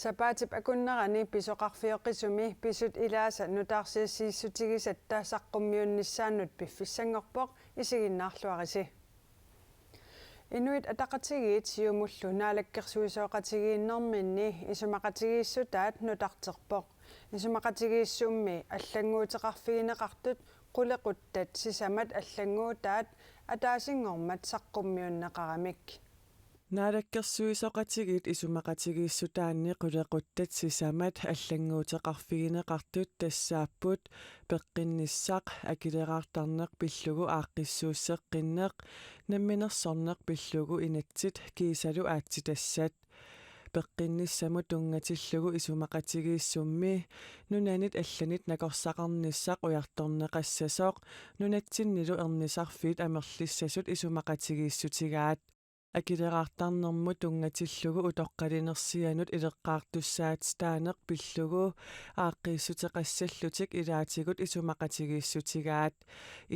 Sapaatip akunnerani pisoqarfioqisumi pisut ilaasa nutaarsiissiissutigisatta saqqummiunnissaannut piffissangorpoq isiginnaarluarisi. Inuit ataqatigiit siumullu naalakkersuisooqatigiinnerminni isumaqatigiissutaat nutarterpoq isumaqatigiissummi аллангуутеқарфигинеқартут qulequttat sisamat аллангуутаат атаасингормат saqqummiunneqaramik. Naalakkersuisoqatigit isumaqatigiissutaanni qulequttat sisamat аллангуутеқарфигинеқартут тассааппут пеққиннissaq акилераартарнеқ пиллугу ааққиссууссеққиннеқ намминерсорнеқ пиллугу инатсит кисалу аатситассат пеққинниссаму тунгатиллугу исумақатигииссумми нунанит алланит накорсақарниссақ уярторнеқассасоқ нунатсиннилу ернисарфиит амерлиссасут исумақатигииссутигаат акилераартарнэрму тунгатиллугу утоққалинерсианут илеққаартуссаатстаанеқ пиллугу ааққииссутеқассаллутик илаатигут исумақатигииссутигаат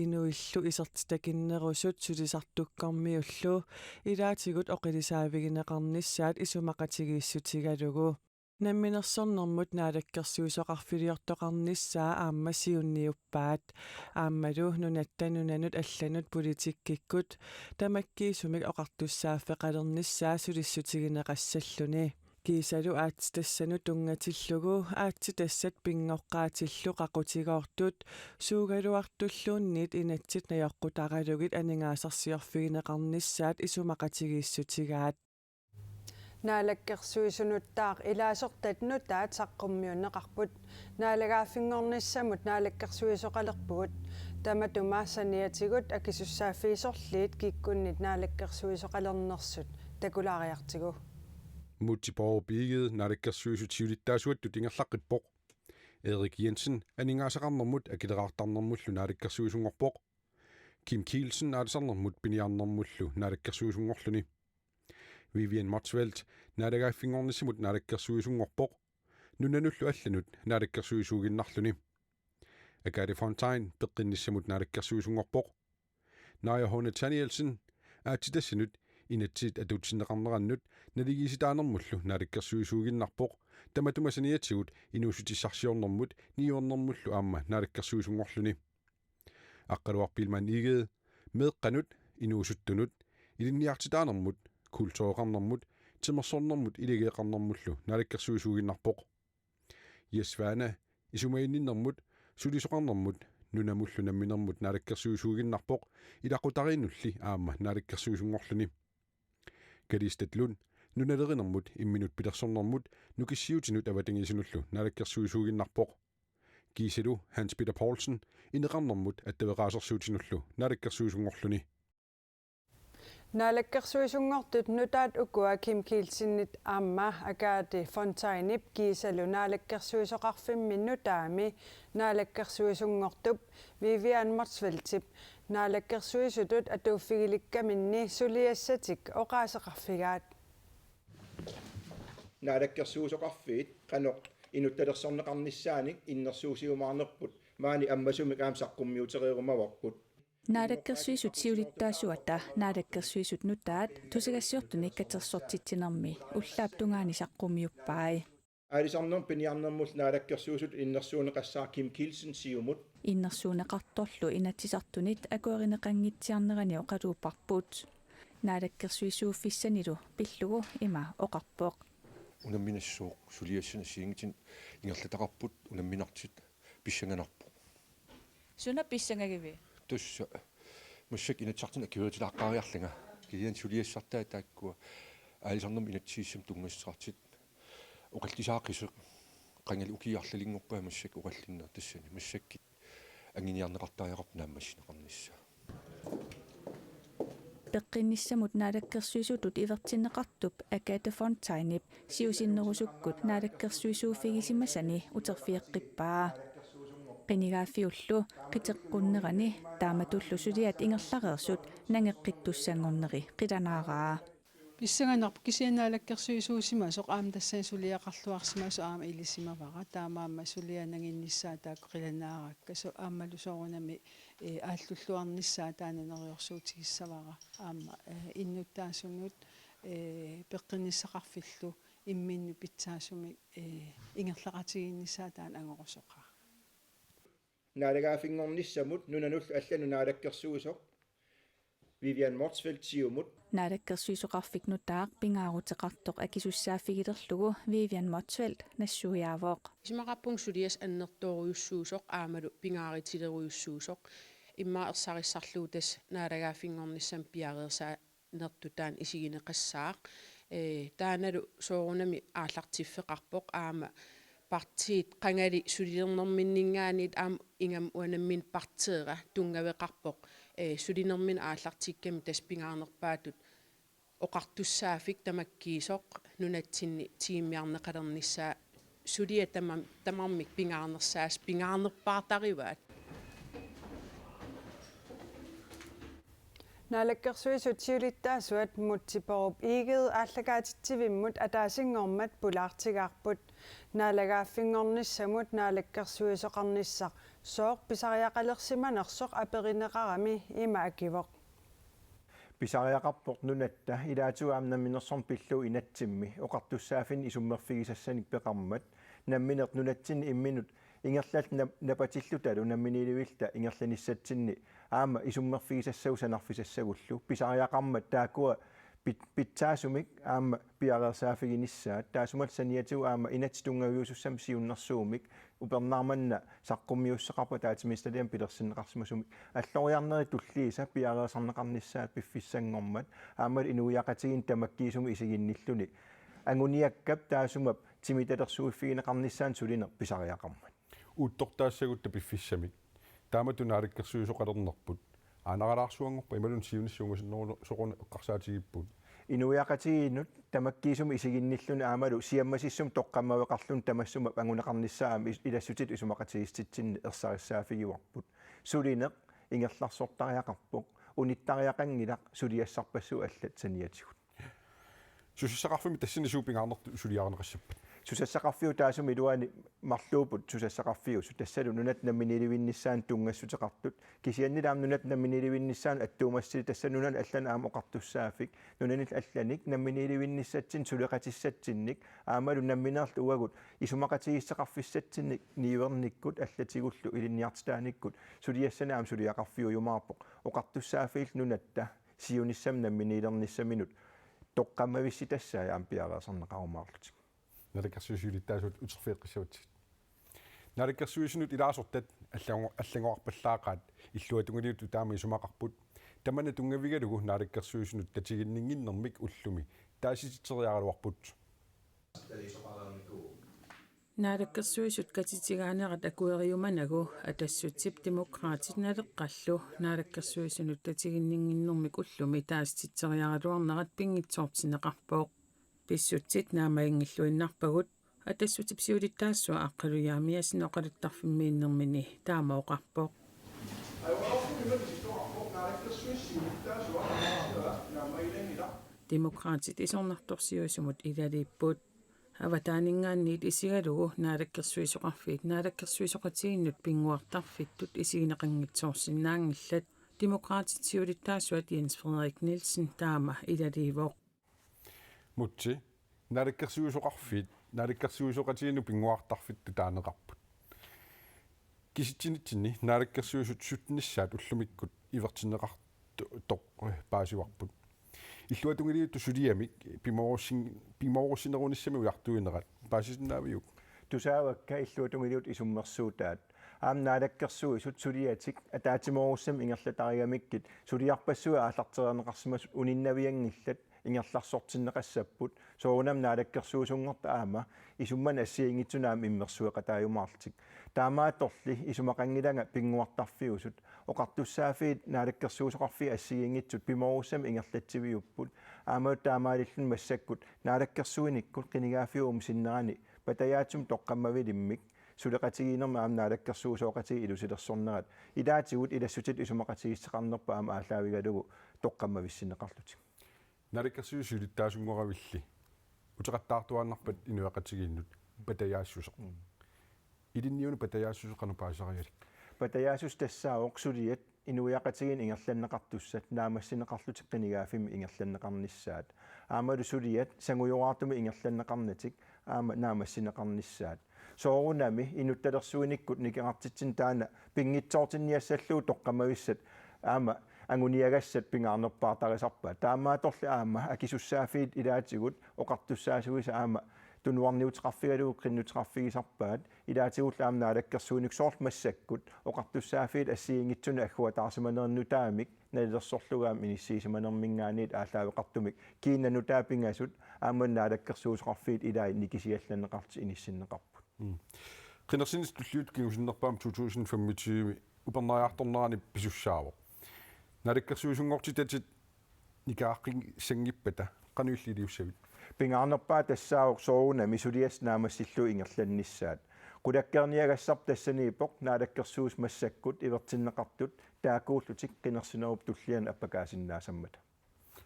инуиллу исертитакиннерусут сулисартуккармиуллу илаатигут оқилисаавигинеқарниссаат исумақатигииссутигалугу намминерсорнэрмут наалаккерсуисоқарфилиортоқарниссаа аама сиунниуппаат ааммалу нунаттанунанут алланут политиккиккут тамаккиисумик оқартуссааффеқалерниссаа сулиссутигинеқассаллуни кисалу аатстассану тунгатиллугу аатситассат пингоққаатиллу қақутигоортут суугалуартуллуунниит инатсит наёққутаралугит анингаасарсиорфигинеқарниссаат исумақатигииссутигаат naalakkersuisunuttaaq ilaasortat nutaat saqqummiunneqarput naalagaaffingornissamut naalakkersuisoqalerpugut tamatuma-saniatigut akisussaafiisorliit kikkunnit naalakkersuisoqalernersut takulaariartigu mutiborbiget naalakkersuisutivlittaasuattu tingerlaqippoq Erik Jensen aningaasaqarnermut akileraartarnermullu naalakkersuisungorpoq Kim Kielsen aalisarnermut piniarnermullu naalakkersuisungorluni Vivian Motsvelt naadagaaffinngornissimut naalakkersuisungorpoq nunanullu allanut naalakkersuisuuginnarluni Agathe Fontaine peqqinnissamut naalakkersuisungorpoq Naja Hone Danielsen aatsitassinut inatsit atutsinneqarnerannut naligiisitaanermullu naalakkersuisuuginnarpoq tamatumasaniatigut inuusutissarsiornermut niuornermullu aamma naalakkersuisungorluni aqqaluarpilman igede meeqqanut inuusuttunut ilinniartitaanermut kultooqarnermut timersornermut iligeeqarnermullu naalakkersuisuuginnarpoq Jesvana isumainninnermut sulisoqarnermut nunamullu namminermut naalakkersuisuuginnarpoq ilaqutariinnulli aamma naalakkersuisungorluni Kalistatlun nunalerinermut imminut pilersornermut nukissiutinut avatingisinullu naalakkersuisuuginnarpoq Gisalu Hans Peter Poulsen ineqarnermut attaveraasarsuutinullu naalakkersuisungorluni naalakkersuisungortut nutaat ukua Kim Kielsinnit aamma Agathe Fontainip Gisalu naalakkersuisoqarfimmi nutaami naalakkersuisungortup Vivian Motsveltip naalakkersuisutut atuuffigilikkaminni suliassatik oqaaseqarfigaat naalakkersuusoqarfiit qanoq inuttalersorneqarnissaanik innersuusiumaarnerput maani ammasumik aam saqqummiuteriirumavaqput naalakkersuisut siulittaasuata naalakkersuisut nutaat tusigassiortunik katersortitsinermi ullaap tungaani saqqummiuppaai aalisarnerm piniarnermul naalakkersuusut innersuuneqassaa Kim Kielsen siumut innersuuneqartorlu inatsisartunit akuarineqangitsiarnerani oqaluupparput naalakkersuisuuffissanilu pillugu ima oqarpoq unamminassuuq suliassana siingitin ingerlataqarput unamminartit pissanganarpoq suna pissangagavi tussa mussak inatsartin akivertilaqqaariarlanga kian suliassartaa taakkua aalisarnerm inatsiissam tungassartit oqaltisaaqiseq qangal ukiarlalingorpaa mussak uqallinner tassani mussakkit anginiarneqartaajaqarp naammassineqarnissa peqqinnissamut naalakkersuisutut ivertinneqartup Agathe Fontainip siusinnerusukkut naalakkersuisuuffigisimmasani uterfieqqippaa qinigaafiullu qiteqqunnerani taamatullu suliat ingerlareersut nangeqqittussangorneri qilanaaraa Pissanganarp kisianaalakkersuisuusimasoq aam tassaan suliaqarluarsimasu aama ilissimavaqa taamaamma suliananginnissaa taakko qilanaaraakka so aammalusoorunami ааллуллуарнissaa таананериорсуутигиссавара аама иннуттаасунгут пеққиннissaqarfillu имминну питсаасуми ингерлақатигиннissaа таан ангорусоқаа naalagaafinngornissamut nunanullu allanu naalakkersuusoq Vivian Motzfeldt siumut Naalakkersuisuqarfiknutaaq pingaarutеқартоқ акисуссааффигилерлугу Vivian Motzfeldt нассуяавоқ Исмақарпун сулиас аннертоориуссуусоқ аамалу пингааритилеруйуссуусоқ иммаерсарissarluu тас наалагаафингорниссам пиареерсаа нертутаан исигинеқассаақ тааналу соорунами ааллартиффеқарпоқ аама партиит қангали сулилернэрминнингаанит аама ингам уанаммин партеера тунгавеқарпоқ сулинермин ааллартикками тас пингаарнерпаатут оқартуссаафик тамаккиисоқ нунатсинни тииммиарнеқалерниссаа сулия тамармик пингаарнерсаас пингаарнерпаартариваат Naalakkersuisut siulittaasuat mutsiporup iiged aalлагаатитсивиммут атаасингормат пулаартигаарпут naalagaaffiнгорnissamut naalakkersuisoqarnissaq sooq pisariaqalersimanersoq aperineqarami ima akivoq pisariaqarpoq nunatta ilaatuaamnamminersorm pillu inatsimmi oqartussaafin isummerfigisassanik peqarmat namminert nunatsin imminut ingerlalt napatillutalu namminiilivilta ingerlanissatsinni aama isummerfigisassau sanarfisassagullu pisariaqarmat taakua pitsaasumik aama piareersaafiginissaat taasumat saniatuu aama inatsitungaviusussam siunnersuumik upernaarmanna saqqummiussaqarpa taatimiistaliam pilersinneqarsimasumik alloriarneri tulliisa piareersarneqarnissaat piffissangormat aamat inuiaqatigin tamakkiisumi isiginnilluni anguniakkap taasumap timitalersuuffigineqarnissaan suliner pisariaqarmat uuttortaassagutta piffissamik taamatu naalikkersuusoqalernerput aanaqalaarsuangorpa imalun siunissuungusinneru soquna eqqarsaatigipput inuiaqatiginnut tamakkiisumi isiginnilluni aamalu siammasissum toqqammaveqarlun tamassuma anguneqarnissaami ilassutit isumaqatigistitsinni ersarissaafiguarput sulineq ingerlarsortariaqarpoq unittariaqangilaq suliassarpassu allat saniatigut susissaqarfimi tassini suupingaarnertu suliaareneqassappat susassaqarfiu taasumi iluani marluuput susassaqarfiu tassalu nunat namminiilivinnissaan tungassuteqartut kisiannilaam nunat namminiilivinnissaan attuumassili tassanunan allan aam oqartussaafik nunanil allanik namminiilivinnissatsin suleqatissatsinnik aamalu nammineerlu uagut isumaqatigisseqarfissatsinnik niivernikkut allatigullu ilinniartitaanikkut suliassanaam suliaqarfiu yumaarpoq oqartussaafiil nunatta siunissam namminiilernissaminut toqqammavissi ampiareeserneqarumaarlut naalakkersuisulittaasuut uterfiiqqissavutsit naalakkersuisunut ilaasortat аллагоарпаллаақаат иллуатунгилиуту таама исумақарпут тамана тунгавигалугу naalakkersuisunut татигиннингиннэрмик уллуми таасититериаралуарпут naalakkersuisut katitigaanеqat akueriumanagу атассутсип демокраатит налеққаллу naalakkersuisunut татигиннингиннэрмик уллуми таасититериаралуарнерат пингитсоортинеқарпооқ писсутсит наамаингиллуиннарпагут атассутип сиулиттаассуа аққалуяамиасинеқалуттарфиммииннэрмини таамаоқарпооқ демократит исорнарторсиуисумут илалииппут аватаанингаанниит исигалугу naalakkersuisoqarfiit naalakkersuisoqatигиннут пингуартарфиттут исигинеқангитсоорсинаангиллат демократит сиулиттаассуат Jens Frederik Nielsen таама илаливоқ mutsi naalakkersuisoqarfiit naalakkersuisoqatiginnu pinguartarfittu taanеqarput kisitsinitsinni naalakkersuisut sutnissaat ullumikkut ivertinneqartu toq paasiuarput illuatungiliuttu suliamik pimorussinnerunissami ujartuinerat paasisinnaaviyuk tusaavakka illuatungiliut isummersuutaat aam naalakkersuisut suliatik ataatimorussam ingerlatariamikkit suliarpassua aallarteriarneqarsimasut uninnaviangillat ingerlarsortinneqassapput soorunam naalakkersuusunngorta aama isumman assiingitsunaam immersueqataayumaartik taamaatorli isumaqangilanga pinguartarfiusut oqartussaafiit naalakkersuusoqarfi assiingitsut pimorussam ingerlatsiviupput aamaut taamaalillun massakkut naalakkersuinikkut qinigaafiuum sinnerani patayaatsum toqqammavilimmik suleqatigiinerma aam naalakkersuusooqatigi ilusilersornerat ilaatigut ilassutit isumaqatigisseqarnerpa aama aalaavigalugu toqqammavissinneqarlutik naalakkersuisulittaasungoravilli uteqattaartuaannarpat inuaqatigiinnut patayaasussoq ilinniunu patayaasussoqanu paasarialik patayaasus tassaaoq suliat inuiaqatigin ingerlanneqartussat naamassineqarlutiqqinigaafimi ingerlanneqarnissaat aamalu suliat sangujoraartumi ingerlanneqarnatik aama naamassineqarnissaat soorunami inuttalersuinikkut nikiqartitsin taana pingitsoortinniassalluu toqqamagissat aama anguniagassat pingaarnerpaartarisarpa taamaatorli aama akisussaafiit ilaatigut oqartussaasuisa aama tunuarniutiqarfigalugu qinnutiqarfigisarpaat ilaatigulla aamna alakkersuunik soort massakkut oqartussaafiit assiingitsuna agguataarsimanernutaamik nalilersorlugaam inissiisimanermingaaniit aallaaveqartumik kiinnanutaapingasut aammanna alakkersuusoqarfiit ilaa nikisiallanneqarti inissinneqarput qinnersinis tulliut kingusinnerpaam 2025 upernariartornerani pisussaavo nalakkersuusungortitatit nikaaqing sangippata qanuilliliussavit pingaarnerpaa tassaaoq soorunami sulias naamassillu ingerlannissaat qulakkerniagassarp tassaniipoq naalakkersuus massakkut ivertinneqartut taakuullutik qinersinerup tullian appakaasinnaassammata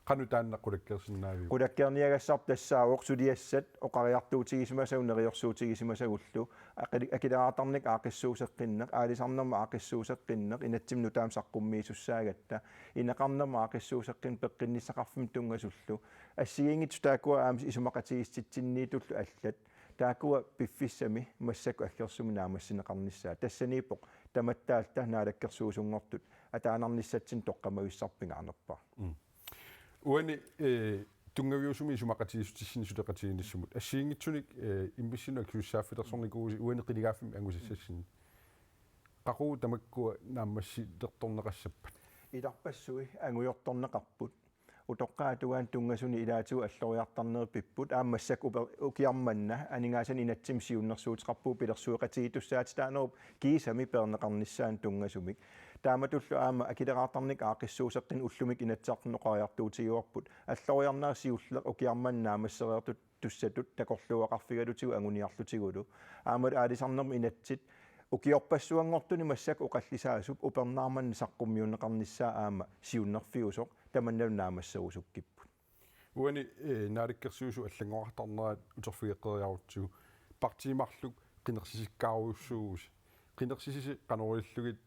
qanutaanna qulakkersinnaaviu qulakkerniagassarp tassaaoq suliassat oqariartuutigismasagu neriorsuutigisimasagullu akilaatarnik aaqissuuseqqinneq aalisarnerma aaqissuuseqqinneq inatsim nutaam saqqummiisussaagatta ineqarnerma aaqissuuseqqin peqqinnisaqarfim tungasullu ассигингит таакуа аамс исумақатигиститсинниитуллу аллат таакуа пиффиссами массаку аггерсуми наамассинеқарниссаа тассаниипоқ таматтаалта наалаккерсуусунгортут атаанарниссатсин тоққамависсарпингаарнерпаа уани тунгавиусуми исумақатигистиссини сулеқатигиниссумут ассигингитсуник имбиссинуак кюссааффилерсорникууси уани қилигааффими ангусиссассини қақуу тамаккуа нааммасси лерторнеқассаппат иларпассуи ангуйорторнеқарпут утоққаатугаан тунгасуни илаатигу аллориартарнерпиппут аамассак укиарманна анингаасан инатсим сиуннэрсуутеқарпуу пилерсуеқатигитуссаати таанеруп киисами пернеқарниссаан тунгасумик тааматуллу аама акилераартарник аақиссуусеққин уллумик инатсаақнеқариартуутигуарпут аллориарнаарсиуллеқ укиарманнаа массериартут туссатут такорлуақарфигалутигу ангуниарлутигулу аамат аалисарнерми инатсит укиорпассуангортуни массак оқаллисаасуп упернаарманни саққуммиуннеқарниссаа аама сиуннерфиусоқ таманнал наамассерусуккиппут уани наалаккерсуусу аллангоартарнерат утерфигеққериарутсугу партимарлук қинерсисиккааруйуссуугус қинерсисиси қанориллугит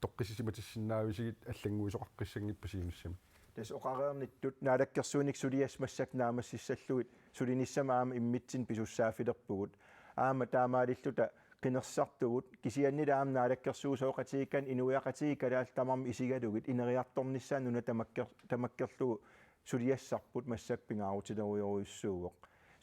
тоққисисиматиссиннаависигит аллангуисоқаққиссангиппасигимиссами тас оқареерниттут наалаккерсууник сулиас массак наамассиссаллугит сулиниссама аама иммитсин писуссаафилерпугут аама таамаалиллута qinерсартугут кисианнилаам наалаккерсуусооқатигиккан инуиақатигиккалаал тамарми исигалугит инериарторнissaан нуна тамаккерлугу сулиассарпут массакпингаарутилеруйоруйуссууоқ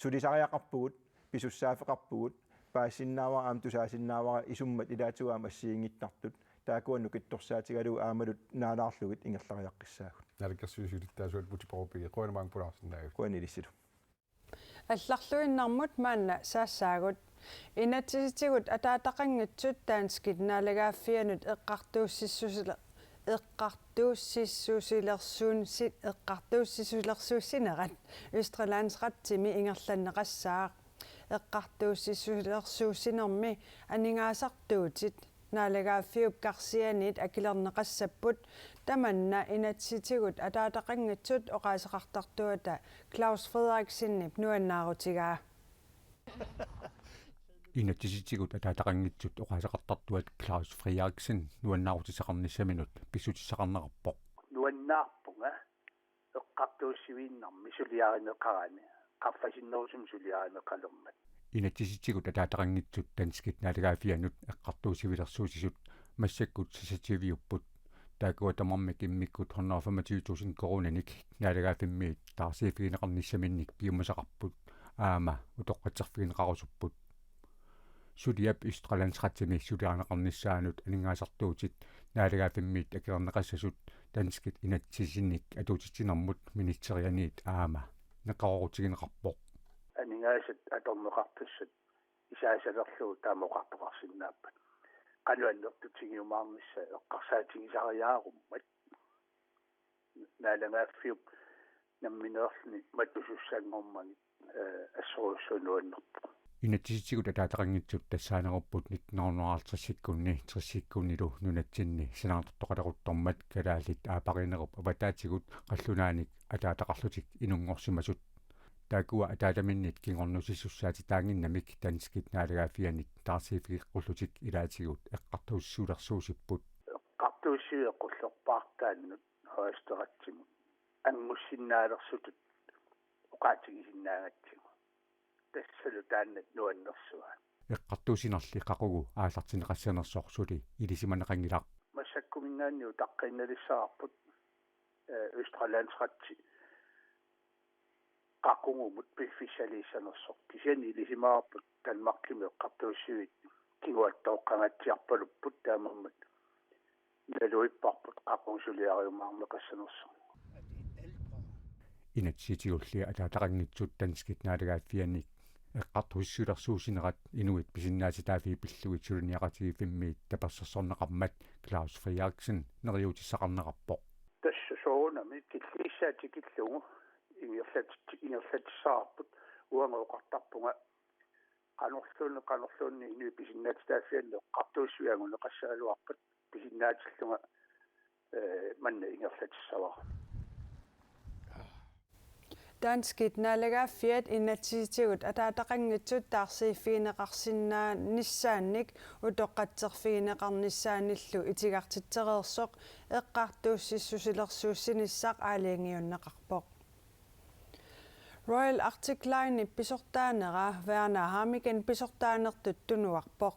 сулисариақарпугут писуссаафеқарпугут паассиннаава аам тусаасиннаавара исуммат илаатугаам ассиингиттартут таакуанну китторсаатигалугу аамалут наалаарлугит ингерлариаққиссаагут наалаккерсуусулиттаасуат путипоропиги қуанамаан пулаарсинаагут куанилиссилу алларлуиннармут маанна саассаагут инатсиситигут атаатақангитсут таанскит наалагааффианут эққартууссисулерсуусинерат Østrelandsrattimi ингерланнеқассаа эққартууссисулерсуусинерми анингаасартууtit наалагааффиуп карсианит акилернеқассаппут таманна инатситигут атаатақангитсут оқаасеқартартуата Claus Frederiksenip нуаннаарутигаа инатсиситигут атаатақангитсут оқаасеқартартуат Claus Frederiksen нуаннаарутисақарниссаминут писсутиссақарнеқарпоқ нуаннаарпунга эққартууссивииннарми сулиаринеқарани qaffasinnерусум сулиаринеқалермат инатсиситигут атаатақангитсут танскит наалагаафианут эққартуусивилерсуусисут массаккут сисативиуппут таакуа тамармик иммиккут 125.000 коронаник наалагаафиммиит таарсиифигинеқарниссаминник пиумасақарпут аама утоққатсерфигинеқарусуппут сулиап Østrelandsrattimi сулиарнеқарниссаанут анингаасартуутит наалагаафиммиит акернеқассасут танскит инатсисинник атуутитсинэрмут минитсерианиит аама неқарорутигинеқарпоқ анингаасат аторнеқартуссат исаасалерлуу таамоқартоқарсиннааппат қалуаннертутигиумаарнissaа эққарсаатигисариааруммат наалагааффиуп намминеерлни маттусуссаангормани ассоруссунуаннерпо инатсиситигут атаатақангитсут тассаанеруппут 1950-сиккунни 30-сиккуннилу нунатсинни синаартортоқалеруттормат калаалит аапаринеруп аватаатигут қаллунааник атаатақарлутик инунгорсимасут таакуа атаатаминнит кингорнусиссусsaati таангиннамик танскит наалагаафианик таарсиифигеққуллутик илаатигут эққартууссуулерсуусиппут qattuussiueqqullerpaartaannut hoisteratsimut angmussinnaalersutut uqaatigisinnaangatsigu tassalu taannat nuannersuat eqqartuusinerli qaqugu aallartineqassianersorsuli ilisimaneqangilaq массаккумингаанниу таққинналиссаарпут australiansqatsi qaqungumut pifficialissanersoq kisiani ilisимаарпут танмарлими эққартууссуит кигуаттооққангатсиарпалуппут таамаммат налуиппарпут qaqungsулиариумаармеқассанерсо inatsitiullia ataataqanngitsut tanskit naalaгаafфианик эққартуиссулерсуусинерат инуит писиннааситаафи пиллугит сулиниақатиги фиммиит таперсерсорнеқармат Klaus Frieriksen нериутиссақарнеқарпоқ тассусоонами киллиссаатикиллугу ингерлатсаарпут уангоқартарпунга qanорлуунни инуи писиннаатитааффианне қартууссуиангуне қассаалуарпат писиннаатиллунга манна ингерлатиссавара Danskit naalaгаaffiat innatsitigut ataataqanngitsut taarsiiffiineqarsinnaa nissaannik utoqqatserfiineqarnissaanillu itigartitsereersoq eqqartuussissusilersuussinissaq aaliangiunneqarpoq Royal Arctic Line pisortaanera Werner Harmigen pisortaanertut tunuarpoq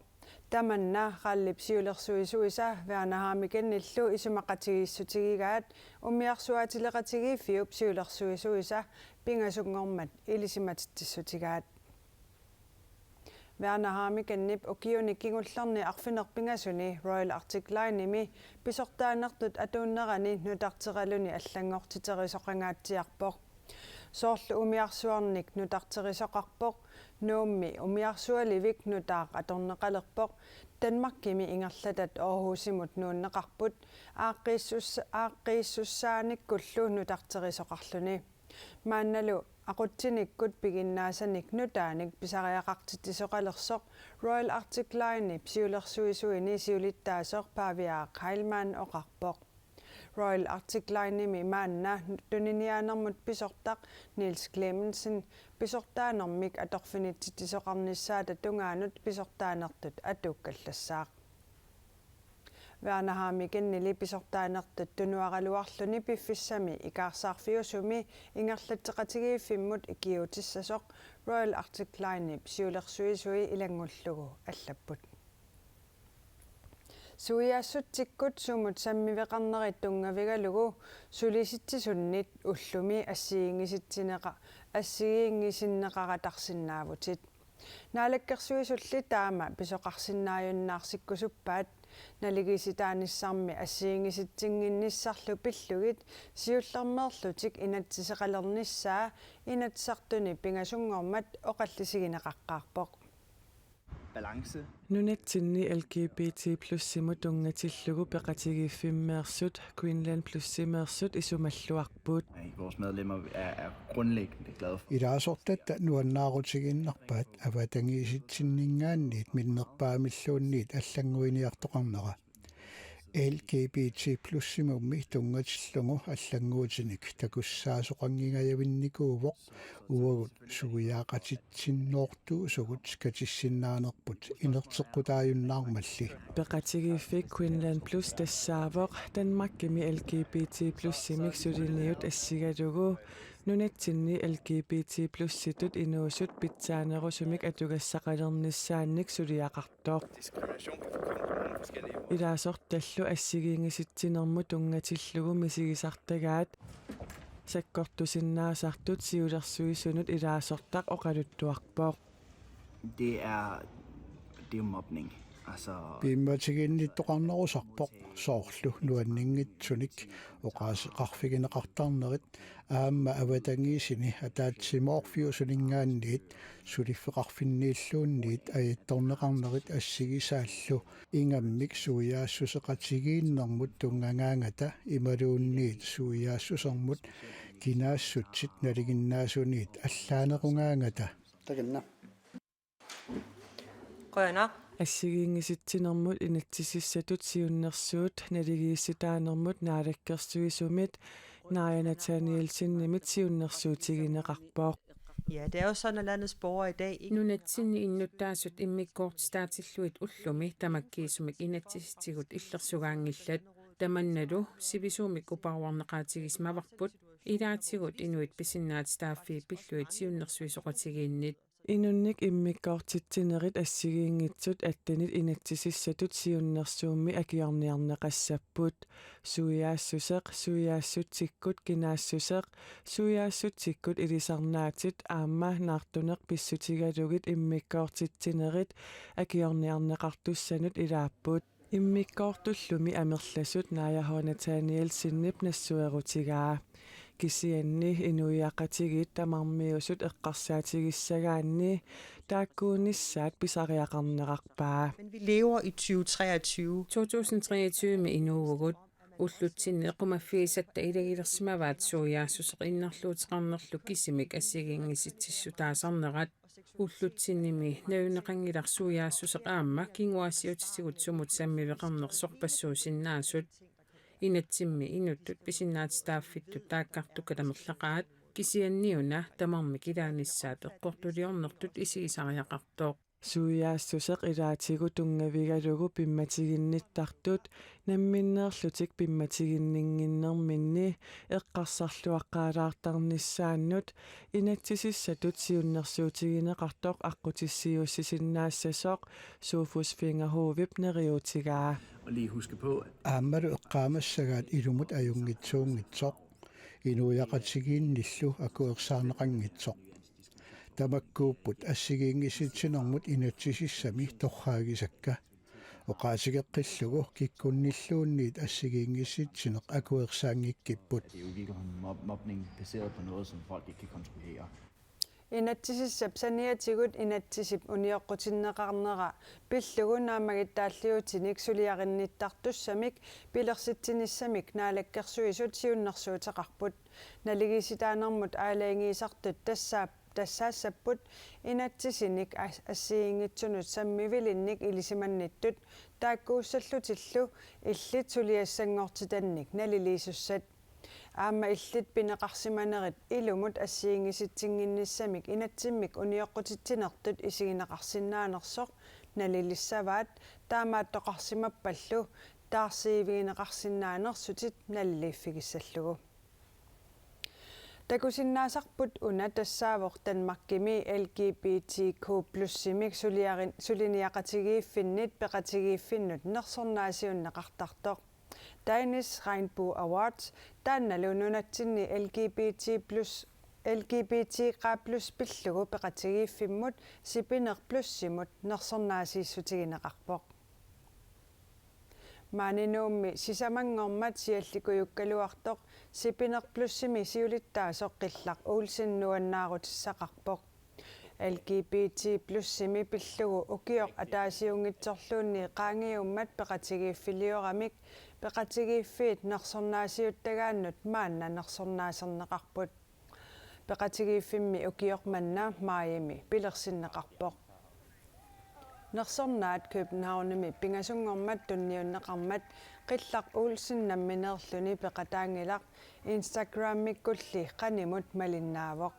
tamanna qallipsiulersuisuisa Werner Harmigen illu isumaqatigissutigigaat ummiarsuatileqatigiiffiup siulersuisuisa pingasungormat ilisimatitissutigaat Werner Harmigen nip ukiuni kingullerni arfinerpingasuni Royal Arctic Line imi pisortaanertut atuunnerani nutarteraluni allangortiterisоqangaatsiarpoq soorlu umiarsuarnik nutarterisoqarpoq nuummi umiarsualivik nutaaq atorneqalerpoq Danmarkimi ingerlatat Aarhusimut nuunneqarput aaqqissussaanikkullu nutarterisoqarluni maannalu aqutsinikkut piginnaasanik nutaanik pisariaqartitisoqalersoq Royal Arctic Line psiulersuisuini siulittaasoq Paaviaaq Heilmann oqarpoq Royal Arctic Line imi maanna tuniniaanermut pisortaq Niels Clemmensen pisortaanermik atorfinitsitisoqarnissaata tungaanut pisortaanertut atuukkallassaaq Werner Harmigen nili pisortaanertut tunuaraluarluni piffissami ikaarsaarfiusumi ingerlatteqatigiiffimmut ikiutissasoq Royal Arctic Line psiulersuisui ilangullugu allapput Suiassutikkut sumut sammiveqarnerit tungavigalugu sulisitsisunnit ullumi assigiingisinneqaratarsinnaavutit naalakkersuisulli taama pisoqarsinnaajunnaarsikkusuppaat naligisitaanissarmi assiingisitsinginnissarlu pillugit siullermeerlutik inatsiseqalernissaa inatsartuni pingasungormat oqallisigineqaqqaarpoq balance. Nunatsinni LGBT +simutungatillugu peqatigiiffimmeersut Queensland +simeersut isumalluarpuut. Vores medlemmer er grundlæggende glade for. Ilaasortatta nuannaarutsiginnerpaat avatangiisitsinningaanniit minnerpaamilluunniit аллангуиниартоqarnera LGBT +simummi tungatillungu аллангуутиник такуссаасоqanngigаяvinнikuuvoq uagut sugiaaqatitsinnoortu sugut katissиннaanerput inerteqqutaajunnaarmalli peqatigiiffik Queensland plus tassaavoq Danmarkimi LGBT +simik suliniut assigalugu nunatsinni LGBT +situt inuusut pitsaanerusumik atugassaqalernissaannik suliaqartoq Diskrimination kan forkynde på nogle forskellige måder. Ilaasortallu assigiingisitsinermu tungatillugu misigisartagaat sakkortusinnaasartut siulersuisunut ilaasortaq oqaluttuarpoq. Det er mobning. Altså Piimatiginnittoqarnerusarpoq soorlu nuanninngitsunik oqaasiqarfigineqartarnerit aamma avatangiisini ataatsimoorfiusuningaanniit suliffeqarfinniilluunniit ajittorneqarnerit assigisaallu ingammik suiaassuseqatigiinnermut tungangaangata imaluunniit suiaassusermut kinaassutsit naliginnaasuniit allaanequngaangata takinna qoyana assigiingisitsinermut inatsisissatut siunnersuut naligiissitaanermut naalakkersuisumit Naja Nathanielsen siunnersuutigineqarpoq. Ja, det er jo sådan, at landets borgere i dag ikke... Nunatsinni innuttaasut immikkoortistaatilluit ullumi tamakkiisumik inatsisitigut illersugaangillat таманналу сивисуумик упаруарнеqaatigismavarput илаатигут инуит писиннаат стааффи пиллуит сиуннэрсуисоqатигииннит инунник иммиккаортитсинерит ассигиингитсут аттанит инатсисиссатут сиуннэрсуумми акиорниарнеқассаппут суяассутсиккут кинаассусеқ суяассутсиккут илисарнаатит аама наартунеқ писсутигалугит иммиккаортитсинерит акиорниарнеқартуссанут илааппут иммиккаортуллуми амерласут нааяхоонатааниал синнип нассуерутигаа кисианни инуиақатигит тамармиусут эққарсаатигиссагаанни тааккуунissaat писариақарнеқарпаа. Men vi lever i 2023. 2023 med inuugut уллутсинне эқумаффиисатта илагилерсимаваат суяассусеқ иннарлуутеқарнерлу кисимик ассигингиситсиссу таасарнерат уллутсинними наюнеқангиларсуяассусеқ аама кингуассиутисигут сумут саммивеқарнерсорпассуусиннаасут инатсимми инуттут писиннаатистааффитту тааккартука тамерлақаат кисианниуна тамарми килааниссаат эққортулиорнертут исигисариақартоқ суяассусеқ илаатигу тунгавигалугу пимматигинниттартут намминнеерлутик пимматигиннингиннэрминни эққарсарлуаққаалаартарниссааннут инатсисиссатут сиуннэрсуутигинеқартоқ аққутиссиуссисиннаассасоқ сууфусфингахуувип нериутигаа аамалу эққаамассагаат илумут аюнгитсуунгитсоқ инуяқатигиинниллу акуерсаарнеқангитсоқ тамаккууппут ассигиингиситсинэрмут инатсисиссами торхаагисакка оqaасигеққиллугу киккунниллуунниит ассигиингиситсинеқ акуерсаангиккиппут mobning baseret på noget som folk ikke kan kontrollere. Inatsisissap saniatigут inatsisip uniоqqutinnеqarnera pillugu naamagitaalliutinik suliarinnittartussamik pilersittinissamik naalakkersuisut siunnersuuteqarput naligisitaanermut aalaangiisartut тассаассаппут инатсисиник ассиингитсунут саммивилинник илисиманниттут тааккууссаллутиллу иллит сулиассангортитанник налилиисуссат аама иллит пинеқарсиманерит илумут ассиингиситсингинниссамик инатсиммик униоққутитсинертут исигинеқарсинаанерсоқ налилиссаваат таамааттоқарсимаппаллу таарсиивигинеқарсинаанерсутит налилииффигиссаллугу такусиннаасарпут уна тассаавоқ танмаркими LGBTQ+ сулиниақатигииффиннит пеқатигииффиннут нерсорнаасиуннеқартартоқ Danish Rainbow Awards таанналунунатсинни LGBT+ пиллугу пеқатигииффиммут сипинер плюссимут нерсорнаасииссутигинеқарпоқ маанинуумми сисамангормат сиалликуюккалуартоқ сипинер плюссими сиулиттаасоқ қиллақ уулсиннуаннаарутиссақарпоқ LGBT+ сими пиллугу укиоқ атаасиунгитсорлуунни qaangiummat пеқатигииффилиорамик пеқатигииффиит нерсорнаасиуттагааннут маанна нерсорнаасернеқарпут пеқатигииффимми укиоқ манна мааями пилерсиннеқарпоқ нерсорнаат Københavnими пингасунгормат тунниуннеқармат қиллақ уулсиннамминерлүни пеқатаангилақ Instagram-миккулли qaнимут малиннаавоқ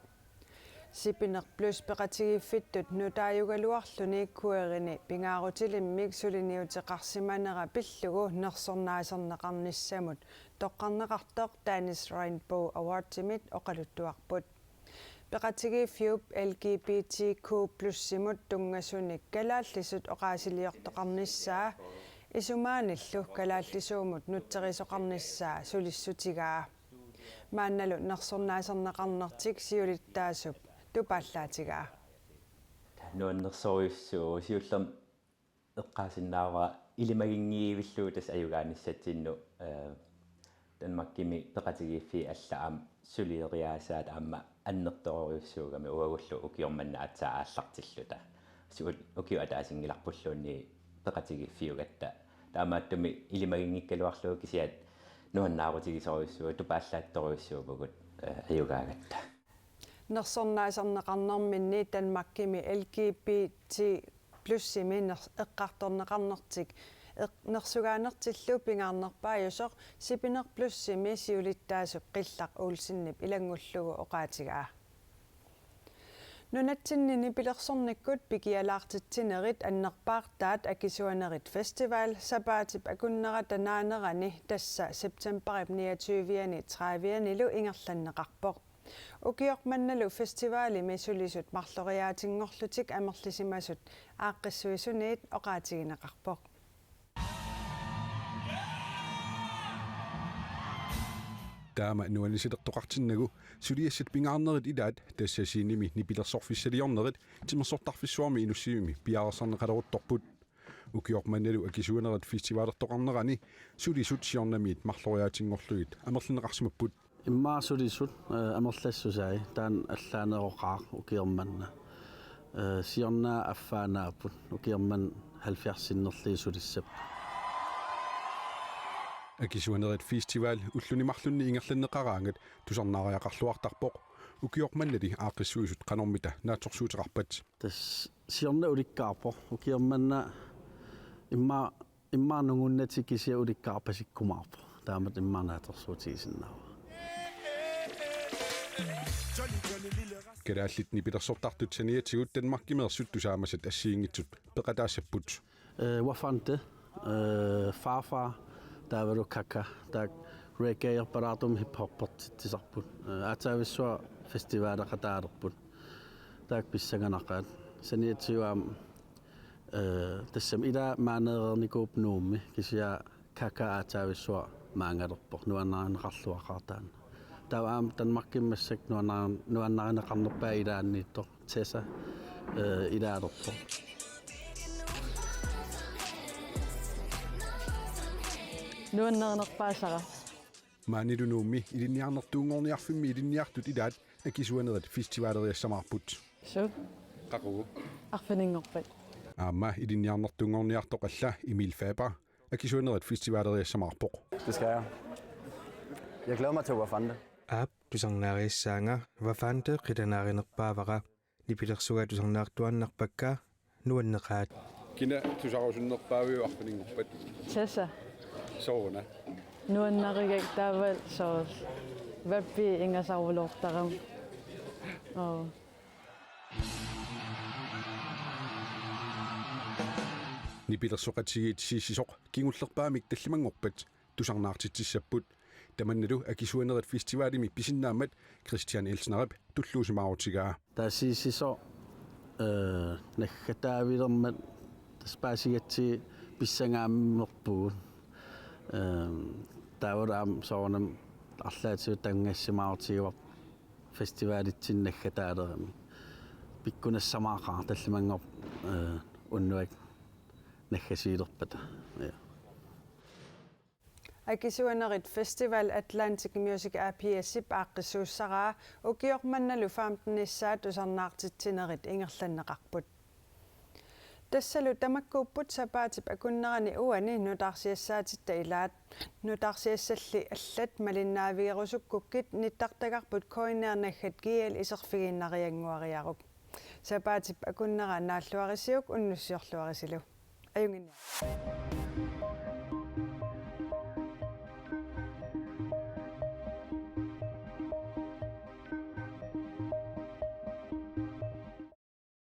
сипинер плюс пеқатигииффиттут нутааюгалуарлүни куерини пингаарутилиммик сулиниутеқарсиманера пиллугу нерсорнаасернеқарниссамут тоққарнеқартоқ Danish Rainbow Awards-имит оқалуттуарпут пеқатигииффиуп LGBTQ+ симут тунгасуник калааллисут оқаасилиортоқарниссаа исумааниллу калааллисуумут нуттерисоқарниссаа сулиссутигаа маанналу нерсорнаасернеқарнертик сиулиттаасуп тупааллаатигаа нуаннерсориуссуу сиуллерм эққаасиннаава илимагингиивиллуутас аюгааниссатсинну танмаккими пеқатигииффи аллаам сулиериаасаат аама аннерторориуссуугами уагуллу укиорманна атсаа ааллартиллута сиут укиу атаасингиларпуллуунни пеқатигииффиугатта таамааттуми илимагингиккалуарлуу кисиат нуаннаарутигисориуссуу тупааллаатториуссуупагут аюгаагатта нерсорнаасернеқарнэрминни танмаккими LGBT+ сими эққарторнеқарнертик нерсугаанертиллу пингаарнерпаажусоқ сипинер плюс сими сиулиттаасуп қиллақ уулсиннип илангуллугу оқаатигаа Nunatsinni pilersornikkut pikialaartittinerit annerpaartaat akisuanerit festival sabaatip akunnera tanaanerani tassa septemberip 29 30 ingerlanneqarpoq ukiormannalu festivaalimi sulisut marloriaatingorlutik amerlisimasut aaqqissuisuniit oqaatigineqarpoq Taama nuanisilertoqartinnagu suliassit pingaarnerit ilaat tassasiinimi nipilersorfissaliornerit timersortarfissuarmi inussiumi piaarasarneqaleruttorput ukiormannalu akisuanerit festivaalertoqarnerani sulisut siornamiit marloriaatingorlugit amerlineqarsimapput immaa sulisut amerlassusai taan allaaneroqaaq ukiormanna siornaa affaanaaput ukiorman 70-sinnerlii sulissap akisuanerit festival ullunimarlunni ingerlanneqaraangat tusarnaariaqarluartarpoq ukiormannali aaqqissuisut qanormita naatsorsuuteqarpat tas siorna ulikkaarpo ukiormanna immaarnungunnati kisia ulikkaarpasikkumaarpo taamat immaarnaatorsuutigisinnaava Kadaallit pilersortartut saniatigut Danmarkimeersut tusaamasat assiingitsut peqataassaput wafante farfar taavalu kaka taak reggae-erparaatum hip-hoppertittisarput aataavissua festivaaleqataalerput taak pissanganaqaat saniatiuaam tassam ila maaneerernikuup nuummi kisia kaka aataavissua maangalerpoq nuannaaneqarluaqaartaan tawaam Danmarkimmassak nuannaaneqarnerpaa ilaanniittoq tessa ilaalerpoq nuannernerpaasaqa maanilunuummi ilinniarnertuungorniarfimmi ilinniartut ilaat akisuanerit festivaaleriassamarput su qaqugu arfiningorpat aamma ilinniarnertuungorniartoq alla Emil Faber akisuanerit festivaaleriassamarpoq Det skal jeg. Jeg glæder mig til Wafante. Aap tusarnaariissaanga Wafante qitanaarinerpaavaqa nipilersuga tusarnaartuannarpakka nuanneqaat kina tusarusunnerpaaviu arfiningorpat tessa soona nuannarigak taaval soor vappi ingasarulortaram nipilersoqatigiit siisisoq kingullerpaamik tallimangorpat tusarnaartitsissaput tamannalu akisuanerit festivaalimi pisinnaammat Christian Elsnerip tulluusimaautigaa taasiisiso nakkataavilermat taspaasigatsi pissangaammerpugut taavaraam soornam арлаатиу тангассимаартигуар фестиваалитсин наггатаалерами пиккунассамаақаа таллимангор уннуак наггасиилерпата Akisuanerit Festival Atlantic Music APS-ip aaqqissuussaraa ukiormannalu 15 tusarnaartittinerit ingerlanneqarput tassalu tamakkuupput sapaatip akunnerani uani nutarsiassaatitta ilaat nutarsiassalli allat malinnaavigerusukkukkit nittaqtagarput koineernaggat gial iserfiginnarianguariaruk sapaatip akunnera naalluarisiuk unnussiorluarisilu ajunginnia